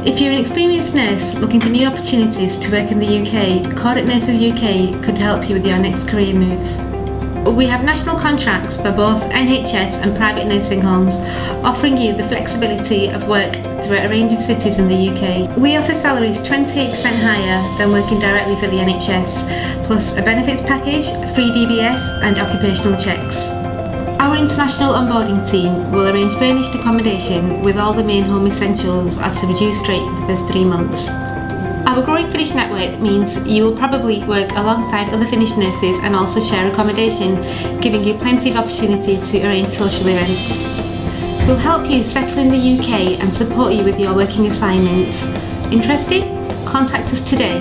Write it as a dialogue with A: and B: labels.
A: If you're an experienced nurse looking for new opportunities to work in the UK, Cordate Nurses UK could help you with your next career move. We have national contracts for both NHS and private nursing homes, offering you the flexibility of work throughout a range of cities in the UK. We offer salaries 28% higher than working directly for the NHS, plus a benefits package, free DBS and occupational checks. Our international onboarding team will arrange furnished accommodation with all the main home essentials at a reduced rate for the first 3 months. Our growing Finnish network means you will probably work alongside other Finnish nurses and also share accommodation, giving you plenty of opportunity to arrange social events. We'll help you settle in the UK and support you with your working assignments. Interested? Contact us today.